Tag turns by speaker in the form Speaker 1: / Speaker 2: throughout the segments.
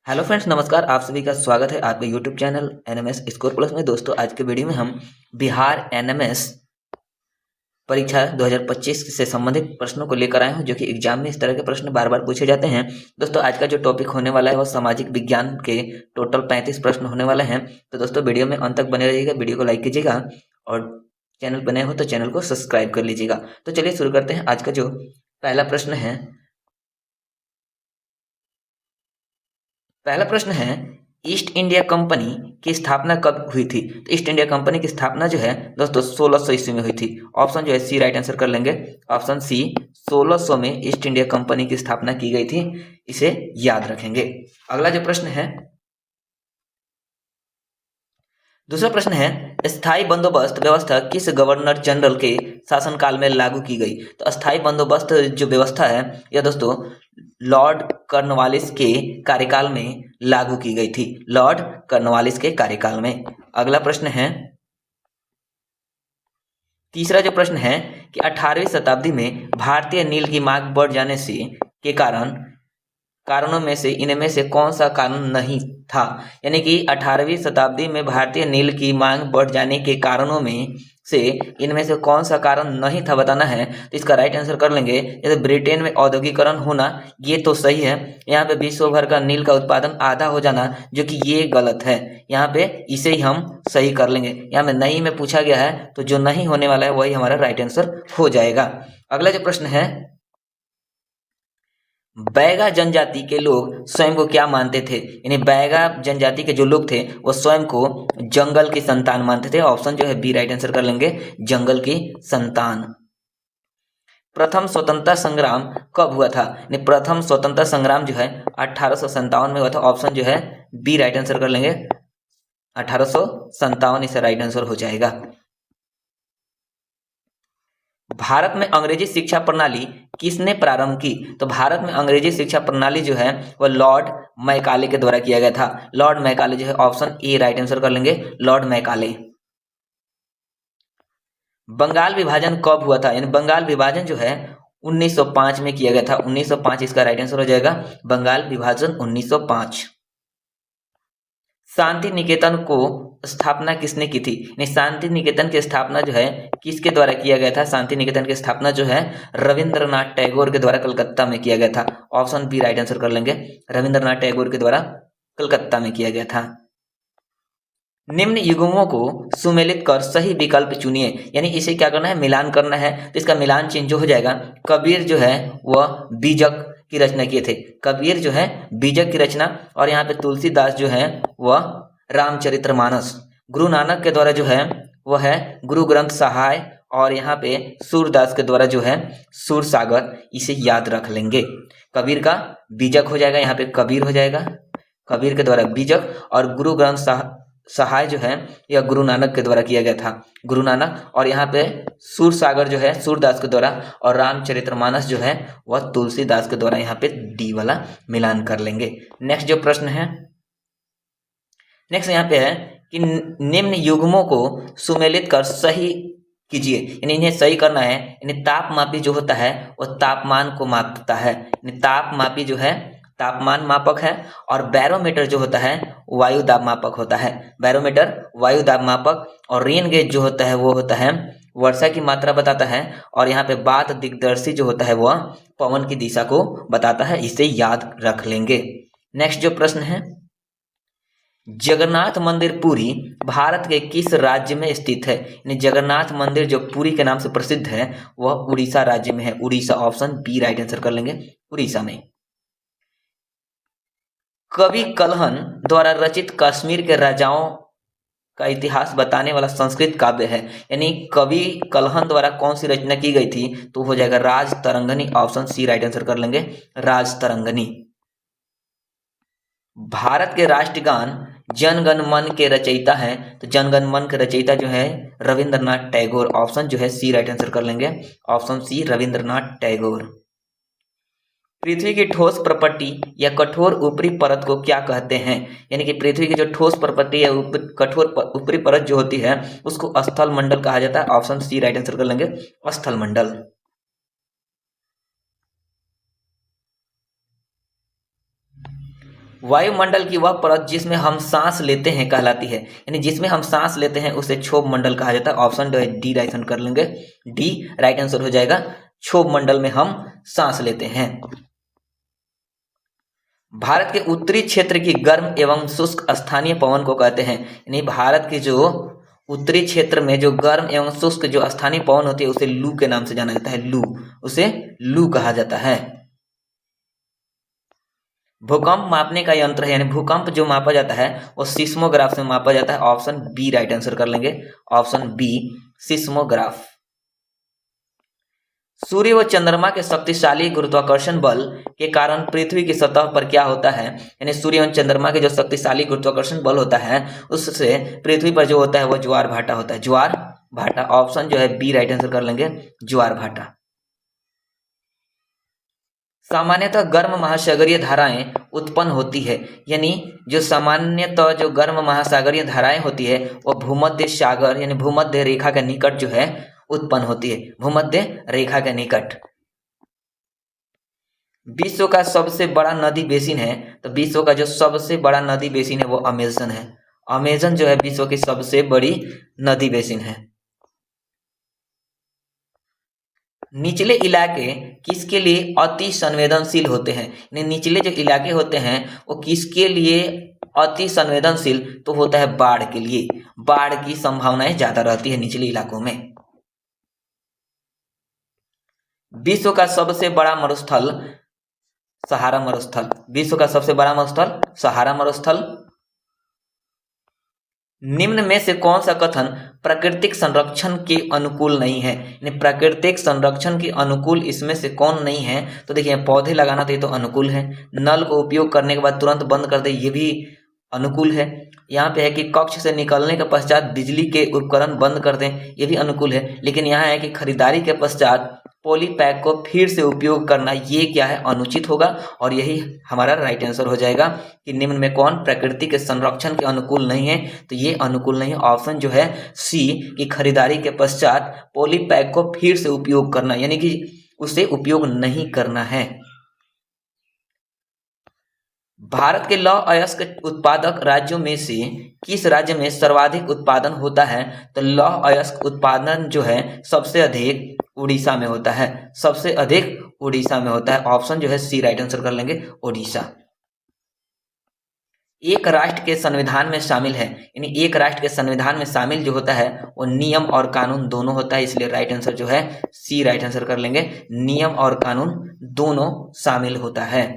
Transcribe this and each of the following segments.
Speaker 1: Hello friends, नमस्कार। आप सभी का स्वागत है आपके YouTube channel NMS score plus में। दोस्तों, आज के वीडियो में हम बिहार एनएमएस परीक्षा 2025 से संबंधित प्रश्नों को लेकर आए हैं, जो कि एग्जाम में इस तरह के प्रश्न बार बार पूछे जाते हैं। दोस्तों, आज का जो टॉपिक होने वाला है वो सामाजिक विज्ञान के टोटल 35 प्रश्न होने वाले हैं। तो दोस्तों, वीडियो में अंत तक बने रहिएगा, वीडियो को लाइक कीजिएगा और चैनल पर नए हो तो चैनल को सब्सक्राइब कर लीजिएगा। तो चलिए शुरू करते हैं। आज का जो पहला प्रश्न है ईस्ट इंडिया कंपनी की स्थापना कब हुई थी। तो ईस्ट इंडिया कंपनी की स्थापना जो है दोस्तों 1600 ईस्वी में हुई थी। ऑप्शन जो है सी राइट आंसर कर लेंगे। ऑप्शन सी 1600 में ईस्ट इंडिया कंपनी की स्थापना की गई थी, इसे याद रखेंगे। अगला जो प्रश्न है, दूसरा प्रश्न है स्थायी बंदोबस्त व्यवस्था किस गवर्नर जनरल के शासनकाल में लागू की गई। तो स्थायी बंदोबस्त जो व्यवस्था है यह दोस्तों लॉर्ड कॉर्नवालिस के कार्यकाल में लागू की गई थी। लॉर्ड कॉर्नवालिस के कार्यकाल में। अगला प्रश्न है, तीसरा जो प्रश्न है कि 18वीं शताब्दी में भारतीय नील की मांग बढ़ जाने से के कारणों में से इनमें से कौन सा कारण नहीं था। यानी कि 18वीं शताब्दी में भारतीय नील की मांग बढ़ जाने के कारणों में से इनमें से कौन सा कारण नहीं था बताना है। तो इसका राइट आंसर कर लेंगे। जैसे ब्रिटेन में औद्योगिकरण होना, ये तो सही है। यहाँ पे विश्व भर का नील का उत्पादन आधा हो जाना, जो कि ये गलत है। यहाँ पे इसे ही हम सही कर लेंगे। यहाँ में नहीं में पूछा गया है, तो जो नहीं होने वाला है वही हमारा राइट आंसर हो जाएगा। अगला जो प्रश्न है, बैगा जनजाति के लोग स्वयं को क्या मानते थे। यानी बैगा जनजाति के जो लोग थे वो स्वयं को जंगल की संतान मानते थे। ऑप्शन जो है बी राइट आंसर कर लेंगे, जंगल की संतान। प्रथम स्वतंत्रता संग्राम कब हुआ था। यानी प्रथम स्वतंत्रता संग्राम जो है 1857 में हुआ था। ऑप्शन जो है बी राइट आंसर कर लेंगे, 1857 इसे राइट आंसर हो जाएगा। भारत में अंग्रेजी शिक्षा प्रणाली किसने प्रारंभ की। तो भारत में अंग्रेजी शिक्षा प्रणाली जो है वह लॉर्ड मैकाले के द्वारा किया गया था। लॉर्ड मैकाले जो है, ऑप्शन ए राइट आंसर कर लेंगे, लॉर्ड मैकाले। बंगाल विभाजन कब हुआ था। यानी बंगाल विभाजन जो है 1905 में किया गया था। 1905 इसका राइट आंसर हो जाएगा, बंगाल विभाजन 1905। शांति निकेतन को स्थापना किसने की थी। शांति निकेतन की स्थापना जो है किसके द्वारा किया गया था। शांति निकेतन की स्थापना जो है रविंद्रनाथ टैगोर के द्वारा कलकत्ता में किया गया था। ऑप्शन बी राइट आंसर कर लेंगे, रविंद्रनाथ टैगोर के द्वारा कलकत्ता में किया गया था। निम्न युग्मों को सुमेलित कर सही विकल्प चुनिए। यानी इसे क्या करना है, मिलान करना है। तो इसका मिलान चिन्ह जो हो जाएगा, कबीर जो है वह बीजक की रचना किए थे। कबीर जो है बीजक की रचना, और यहाँ पे तुलसीदास जो है वह रामचरितमानस। गुरु नानक के द्वारा जो है वह है गुरु ग्रंथ साहिब, और यहाँ पे सूरदास के द्वारा जो है सूर सागर। इसे याद रख लेंगे। कबीर का बीजक हो जाएगा, यहाँ पे कबीर हो जाएगा, कबीर के द्वारा बीजक। और गुरु ग्रंथ सहाय जो है यह गुरु नानक के द्वारा किया गया था, गुरु नानक। और यहाँ पे सूर सागर जो है सूरदास के द्वारा, और रामचरितमानस जो है वह तुलसीदास के द्वारा। यहाँ पे डी वाला मिलान कर लेंगे। नेक्स्ट जो प्रश्न है, नेक्स्ट यहाँ पे है कि निम्न युग्मों को सुमेलित कर सही कीजिए। यानी इन्हें सही करना है। यानी तापमापी जो होता है वह तापमान को मापता है। यानी तापमापी जो है तापमान मापक है, और बैरोमीटर जो होता है वायु दाब मापक होता है। बैरोमीटर वायु दाब मापक, और रेन गेज जो होता है वो होता है वर्षा की मात्रा बताता है। और यहाँ पे बात दिग्दर्शी जो होता है वह पवन की दिशा को बताता है। इसे याद रख लेंगे। नेक्स्ट जो प्रश्न है, जगन्नाथ मंदिर पुरी भारत के किस राज्य में स्थित है। यानी जगन्नाथ मंदिर जो पुरी के नाम से प्रसिद्ध है वह उड़ीसा राज्य में है। Orissa, option B right answer कर लेंगे, उड़ीसा में। कवि कल्हन द्वारा रचित कश्मीर के राजाओं का इतिहास बताने वाला संस्कृत काव्य है। यानी कवि कल्हन द्वारा कौन सी रचना की गई थी, तो हो जाएगा राज Tarangini. Option C right answer कर लेंगे, राज तरंगनी। भारत के राष्ट्रगान जन गण मन के रचयिता हैं। तो जन गण मन के रचयिता जो है रविंद्रनाथ टैगोर। ऑप्शन जो है सी राइट आंसर कर लेंगे, ऑप्शन सी रविंद्रनाथ टैगोर। पृथ्वी की ठोस प्रपट्टी या कठोर ऊपरी परत को क्या कहते हैं। यानी कि पृथ्वी की जो ठोस प्रपट्टी या कठोर ऊपरी परत जो होती है उसको स्थल मंडल कहा जाता है। ऑप्शन सी राइट आंसर कर लेंगे, स्थल मंडल। वायुमंडल की वह परत जिसमें हम सांस लेते हैं कहलाती है, यानी जिसमें हम सांस लेते हैं उसे क्षोभ मंडल कहा जाता है। ऑप्शन डी राइट आंसर कर लेंगे, डी राइट आंसर हो जाएगा, क्षोभ मंडल में हम सांस लेते हैं। भारत के उत्तरी क्षेत्र की गर्म एवं शुष्क स्थानीय पवन को कहते हैं, यानी भारत के जो उत्तरी क्षेत्र में जो गर्म एवं शुष्क जो स्थानीय पवन होती है उसे लू के नाम से जाना जाता है, लू, उसे लू कहा जाता है। भूकंप मापने का यंत्र है, यानी भूकंप जो मापा जाता है वो सिस्मोग्राफ से मापा जाता है। ऑप्शन बी राइट आंसर कर लेंगे, ऑप्शन बी सिस्मोग्राफ। सूर्य व चंद्रमा के शक्तिशाली गुरुत्वाकर्षण बल के कारण पृथ्वी की सतह पर क्या होता है, यानी सूर्य और चंद्रमा के जो शक्तिशाली गुरुत्वाकर्षण बल होता है उससे पृथ्वी पर जो होता है वो ज्वार भाटा होता है, ज्वार भाटा। ऑप्शन जो है बी राइट आंसर कर लेंगे, ज्वार भाटा। सामान्यतः गर्म महासागरीय धाराएं उत्पन्न होती है, यानी जो सामान्यतः जो गर्म महासागरीय धाराएं होती है वो भूमध्य सागर यानी भूमध्य रेखा के निकट जो है उत्पन्न होती है, भूमध्य रेखा के निकट। विश्व का सबसे बड़ा नदी बेसिन है, तो विश्व का जो सबसे बड़ा नदी बेसिन है वो अमेजन है। अमेजन जो है विश्व की सबसे बड़ी नदी बेसिन है। निचले इलाके किसके लिए अति संवेदनशील होते हैं, यानी निचले जो इलाके होते हैं वो किसके लिए अति संवेदनशील, तो होता है बाढ़ के लिए, बाढ़ की संभावनाएं ज्यादा रहती है निचले इलाकों में। विश्व का सबसे बड़ा मरुस्थल सहारा मरुस्थल, विश्व का सबसे बड़ा मरुस्थल सहारा मरुस्थल। निम्न में से कौन सा कथन प्राकृतिक संरक्षण के अनुकूल नहीं है, यानी प्राकृतिक संरक्षण के अनुकूल इसमें से कौन नहीं है, तो देखिए पौधे लगाना तो ये तो अनुकूल है, नल को उपयोग करने के बाद तुरंत बंद कर दे ये भी अनुकूल है, यहाँ पे है कि कक्ष से निकलने के पश्चात बिजली के उपकरण बंद कर दें ये भी अनुकूल है, लेकिन यहाँ है कि खरीदारी के पश्चात पॉलीपैक को फिर से उपयोग करना ये क्या है, अनुचित होगा, और यही हमारा राइट आंसर हो जाएगा कि निम्न में कौन प्रकृति के संरक्षण के अनुकूल नहीं है, तो ये अनुकूल नहीं है। ऑप्शन जो है सी कि खरीदारी के पश्चात पॉलीपैक को फिर से उपयोग करना, यानी कि उसे उपयोग नहीं करना है। भारत के लौह अयस्क उत्पादक राज्यों में से किस राज्य में सर्वाधिक उत्पादन होता है, तो लौह अयस्क उत्पादन जो है सबसे अधिक उड़ीसा में होता है, सबसे अधिक उड़ीसा में होता है। ऑप्शन जो है सी राइट आंसर कर लेंगे, उड़ीसा। एक राष्ट्र के संविधान में शामिल है, यानी एक राष्ट्र के संविधान में शामिल जो होता है वो नियम और कानून दोनों होता है, इसलिए राइट आंसर जो है सी राइट आंसर कर लेंगे, नियम और कानून दोनों शामिल होता है।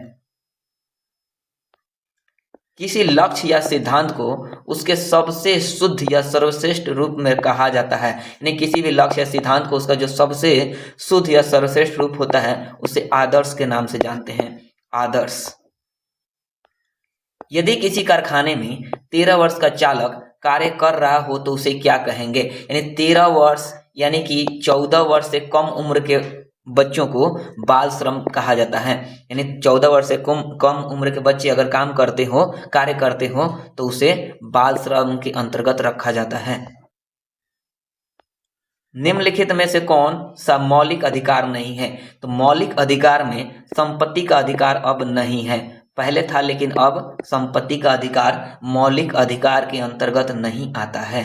Speaker 1: किसी लक्ष्य या सिद्धांत को उसके सबसे शुद्ध या सर्वश्रेष्ठ रूप में कहा जाता है, यानी किसी भी लक्ष्य या सिद्धांत को उसका जो सबसे शुद्ध या सर्वश्रेष्ठ रूप होता है उसे आदर्श के नाम से जानते हैं, आदर्श। यदि किसी कारखाने में 13 वर्ष का चालक कार्य कर रहा हो तो उसे क्या कहेंगे, यानी 13 वर्ष यानी कि 14 वर्ष से कम उम्र के बच्चों को बाल श्रम कहा जाता है, यानी 14 वर्ष से कम उम्र के बच्चे अगर काम करते हो, कार्य करते हो तो उसे बाल श्रम के अंतर्गत रखा जाता है। निम्नलिखित में से कौन सा मौलिक अधिकार नहीं है, तो मौलिक अधिकार में संपत्ति का अधिकार अब नहीं है, पहले था लेकिन अब संपत्ति का अधिकार मौलिक अधिकार के अंतर्गत नहीं आता है।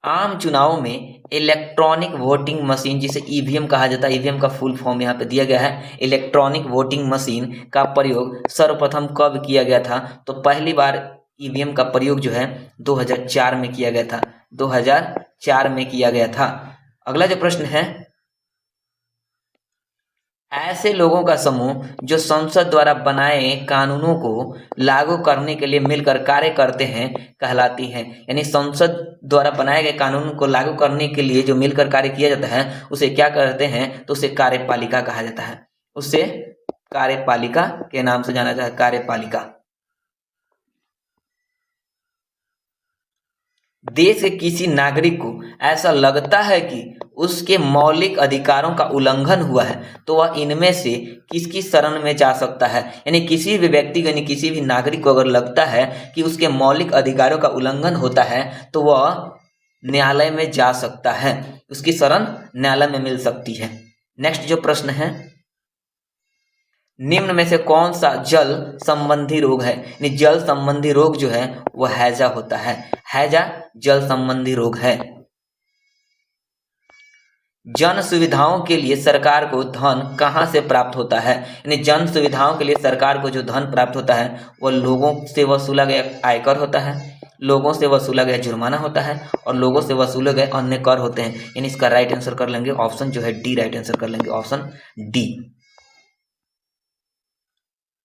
Speaker 1: आम चुनाव में इलेक्ट्रॉनिक वोटिंग मशीन जिसे ईवीएम कहा जाता है, ईवीएम का फुल फॉर्म यहाँ पे दिया गया है, इलेक्ट्रॉनिक वोटिंग मशीन का प्रयोग सर्वप्रथम कब किया गया था, तो पहली बार ईवीएम का प्रयोग जो है 2004 में किया गया था, 2004 में किया गया था। अगला जो प्रश्न है, ऐसे लोगों का समूह जो संसद द्वारा बनाए कानूनों को लागू करने के लिए मिलकर कार्य करते हैं कहलाती है, यानी संसद द्वारा बनाए गए कानून को लागू करने के लिए जो मिलकर कार्य किया जाता है उसे क्या कहते हैं, तो उसे कार्यपालिका कहा जाता है, उसे कार्यपालिका के नाम से जाना जाता है, कार्यपालिका। देश के किसी नागरिक को ऐसा लगता है कि उसके मौलिक अधिकारों का उल्लंघन हुआ है तो वह इनमें से किसकी शरण में जा सकता है, यानी किसी भी व्यक्ति यानी किसी भी नागरिक को अगर लगता है कि उसके मौलिक अधिकारों का उल्लंघन होता है तो वह न्यायालय में जा सकता है, उसकी शरण न्यायालय में मिल सकती है। नेक्स्ट जो प्रश्न है, निम्न में से कौन सा जल संबंधी रोग है? यानी जल संबंधी रोग जो है वो हैजा होता है। हैजा जल संबंधी रोग है। जन सुविधाओं के लिए सरकार को धन कहाँ से प्राप्त होता है? यानी जन सुविधाओं के लिए सरकार को जो धन प्राप्त होता है वो लोगों से वसूला गया आयकर होता है, लोगों से वसूला गया जुर्माना होता है और लोगों से वसूले गए अन्य कर होते हैं। यानी इसका राइट आंसर कर लेंगे ऑप्शन जो है डी, राइट आंसर कर लेंगे ऑप्शन डी।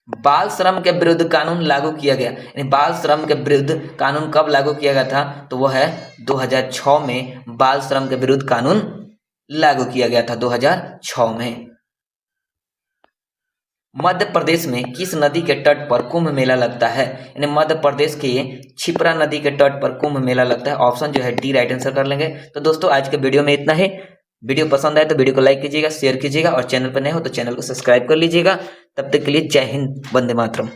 Speaker 1: बाल श्रम के विरुद्ध कानून लागू किया गया, यानी बाल श्रम के विरुद्ध कानून कब लागू किया गया था? तो वह है 2006 में बाल श्रम के विरुद्ध कानून लागू किया गया था 2006 में। मध्य प्रदेश में किस नदी के तट पर कुंभ मेला लगता है? यानी मध्य प्रदेश के क्षिप्रा नदी के तट पर कुंभ मेला लगता है। ऑप्शन जो है डी, राइट आंसर कर लेंगे। तो दोस्तों आज के वीडियो में इतना ही। वीडियो पसंद आए तो वीडियो को लाइक कीजिएगा, शेयर कीजिएगा और चैनल पर नए हो तो चैनल को सब्सक्राइब कर लीजिएगा। तब तक के लिए जय हिंद, वंदे मातरम।